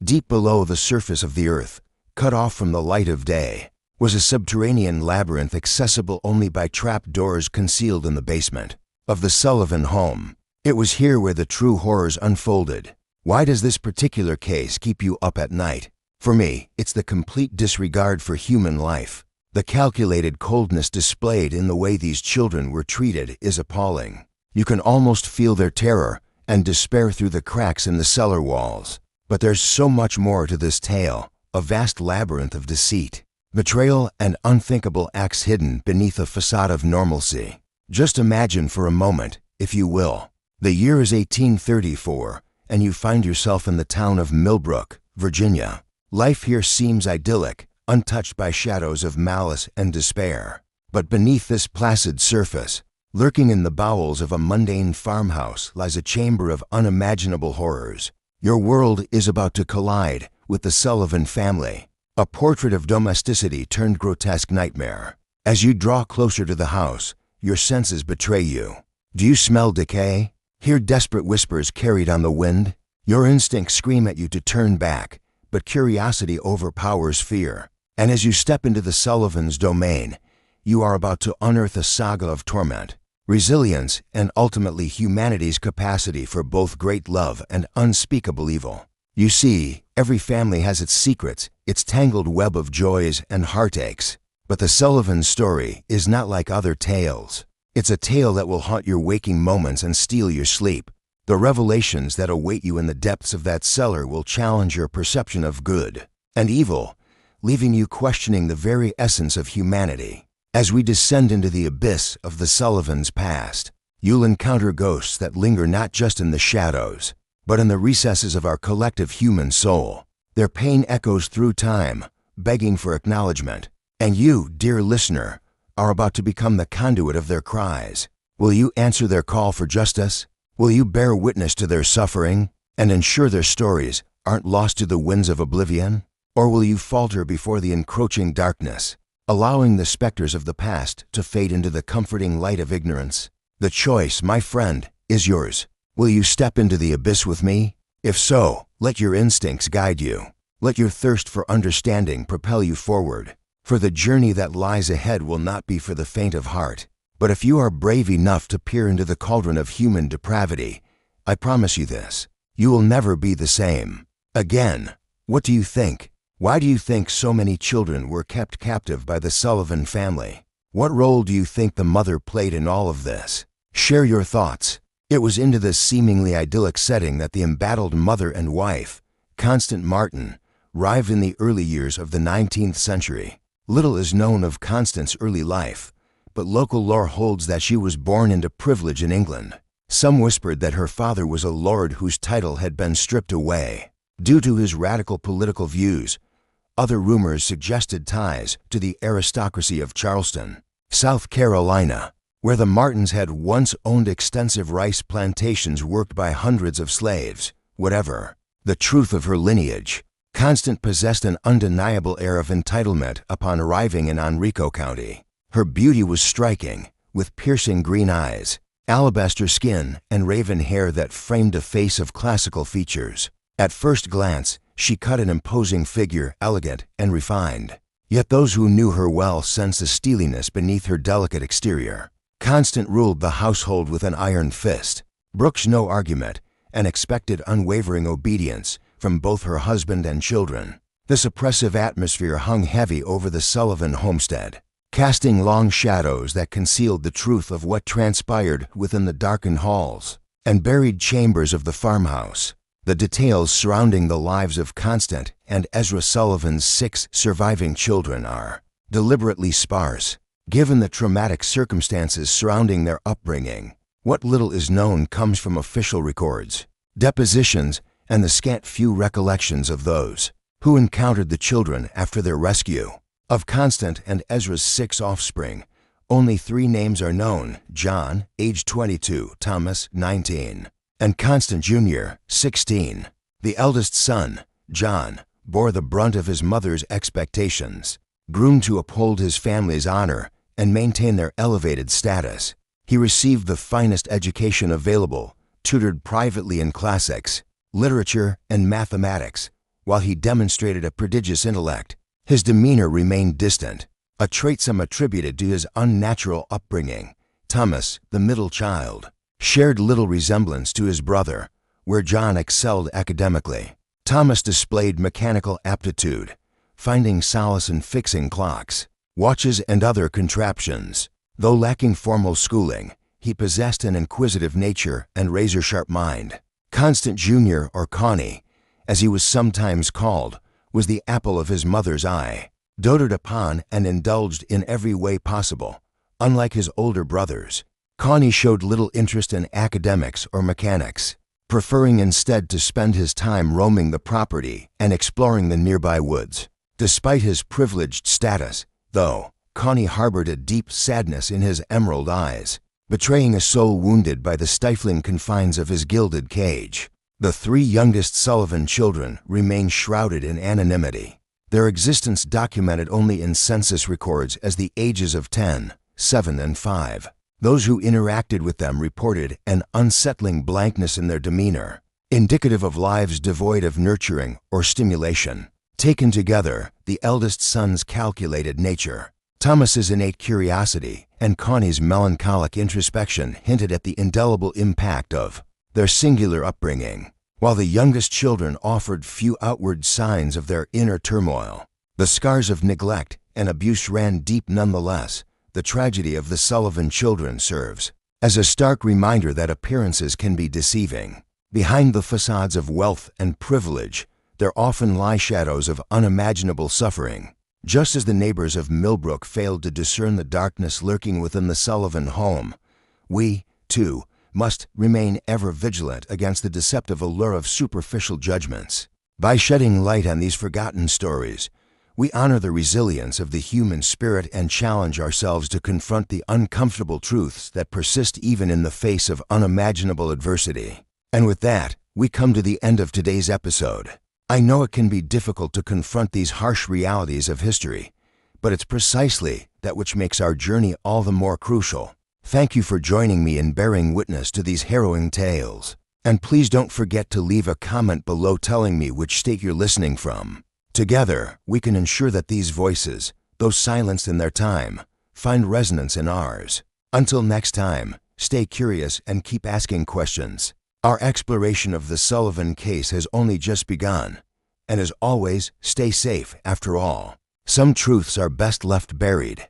Deep below the surface of the earth, cut off from the light of day, was a subterranean labyrinth accessible only by trap-doors concealed in the basement of the Sullivan home. It was here where the true horrors unfolded. Why does this particular case keep you up at night? For me, it's the complete disregard for human life. The calculated coldness displayed in the way these children were treated is appalling. You can almost feel their terror and despair through the cracks in the cellar walls. But there's so much more to this tale, a vast labyrinth of deceit, betrayal, and unthinkable acts hidden beneath a facade of normalcy. Just imagine for a moment, if you will. The year is 1834, and you find yourself in the town of Millbrook, Virginia. Life here seems idyllic, untouched by shadows of malice and despair. But beneath this placid surface, lurking in the bowels of a mundane farmhouse, lies a chamber of unimaginable horrors. Your world is about to collide with the Sullivan family, a portrait of domesticity turned grotesque nightmare. As you draw closer to the house, your senses betray you. Do you smell decay? Hear desperate whispers carried on the wind? Your instincts scream at you to turn back, but curiosity overpowers fear. And as you step into the Sullivans' domain, you are about to unearth a saga of torment, resilience, and ultimately humanity's capacity for both great love and unspeakable evil. You see, every family has its secrets, its tangled web of joys and heartaches. But the Sullivan story is not like other tales. It's a tale that will haunt your waking moments and steal your sleep. The revelations that await you in the depths of that cellar will challenge your perception of good and evil, leaving you questioning the very essence of humanity. As we descend into the abyss of the Sullivans' past, you'll encounter ghosts that linger not just in the shadows, but in the recesses of our collective human soul. Their pain echoes through time, begging for acknowledgement. And you, dear listener, are about to become the conduit of their cries. Will you answer their call for justice? Will you bear witness to their suffering and ensure their stories aren't lost to the winds of oblivion? Or will you falter before the encroaching darkness, allowing the specters of the past to fade into the comforting light of ignorance? The choice, my friend, is yours. Will you step into the abyss with me? If so, let your instincts guide you. Let your thirst for understanding propel you forward. For the journey that lies ahead will not be for the faint of heart. But if you are brave enough to peer into the cauldron of human depravity, I promise you this, you will never be the same. Again, what do you think? Why do you think so many children were kept captive by the Sullivan family? What role do you think the mother played in all of this? Share your thoughts. It was into this seemingly idyllic setting that the embattled mother and wife, Constance Martin, arrived in the early years of the 19th century. Little is known of Constance's early life, but local lore holds that she was born into privilege in England. Some whispered that her father was a lord whose title had been stripped away due to his radical political views. Other rumors suggested ties to the aristocracy of Charleston, South Carolina, where the Martins had once owned extensive rice plantations worked by hundreds of slaves. Whatever the truth of her lineage, Constance possessed an undeniable air of entitlement upon arriving in Henrico County. Her beauty was striking, with piercing green eyes, alabaster skin, and raven hair that framed a face of classical features. At first glance, she cut an imposing figure, elegant and refined. Yet those who knew her well sensed a steeliness beneath her delicate exterior. Constance ruled the household with an iron fist, brooked no argument, and expected unwavering obedience from both her husband and children. This oppressive atmosphere hung heavy over the Sullivan homestead, casting long shadows that concealed the truth of what transpired within the darkened halls and buried chambers of the farmhouse. The details surrounding the lives of Constance and Ezra Sullivan's 6 surviving children are deliberately sparse, given the traumatic circumstances surrounding their upbringing. What little is known comes from official records, depositions, and the scant few recollections of those who encountered the children after their rescue. Of Constance and Ezra's 6 offspring, only 3 names are known: John, age 22, Thomas, 19, and Constance Jr., 16. The eldest son, John, bore the brunt of his mother's expectations. Groomed to uphold his family's honor and maintain their elevated status, he received the finest education available, tutored privately in classics, literature, and mathematics, While he demonstrated a prodigious intellect, his demeanor remained distant, a trait some attributed to his unnatural upbringing. Thomas, the middle child, shared little resemblance to his brother, where John excelled academically. Thomas displayed mechanical aptitude, finding solace in fixing clocks, watches, and other contraptions. Though lacking formal schooling, he possessed an inquisitive nature and razor-sharp mind. Constance Jr., or Connie, as he was sometimes called, was the apple of his mother's eye, doted upon and indulged in every way possible. Unlike his older brothers, Connie showed little interest in academics or mechanics, preferring instead to spend his time roaming the property and exploring the nearby woods. Despite his privileged status, though, Connie harbored a deep sadness in his emerald eyes, betraying a soul wounded by the stifling confines of his gilded cage. The three youngest Sullivan children remain shrouded in anonymity, their existence documented only in census records as the ages of 10, 7, and 5. Those who interacted with them reported an unsettling blankness in their demeanor, indicative of lives devoid of nurturing or stimulation. Taken together, the eldest son's calculated nature, Thomas's innate curiosity, and Connie's melancholic introspection hinted at the indelible impact of their singular upbringing. While the youngest children offered few outward signs of their inner turmoil, the scars of neglect and abuse ran deep nonetheless. The tragedy of the Sullivan children serves as a stark reminder that appearances can be deceiving. Behind the facades of wealth and privilege, there often lie shadows of unimaginable suffering. Just as the neighbors of Millbrook failed to discern the darkness lurking within the Sullivan home, we, too, must remain ever vigilant against the deceptive allure of superficial judgments. By shedding light on these forgotten stories, we honor the resilience of the human spirit and challenge ourselves to confront the uncomfortable truths that persist even in the face of unimaginable adversity. And with that, we come to the end of today's episode. I know it can be difficult to confront these harsh realities of history, but it's precisely that which makes our journey all the more crucial. Thank you for joining me in bearing witness to these harrowing tales. And please don't forget to leave a comment below telling me which state you're listening from. Together, we can ensure that these voices, though silenced in their time, find resonance in ours. Until next time, stay curious and keep asking questions. Our exploration of the Sullivan case has only just begun. And as always, stay safe after all. Some truths are best left buried,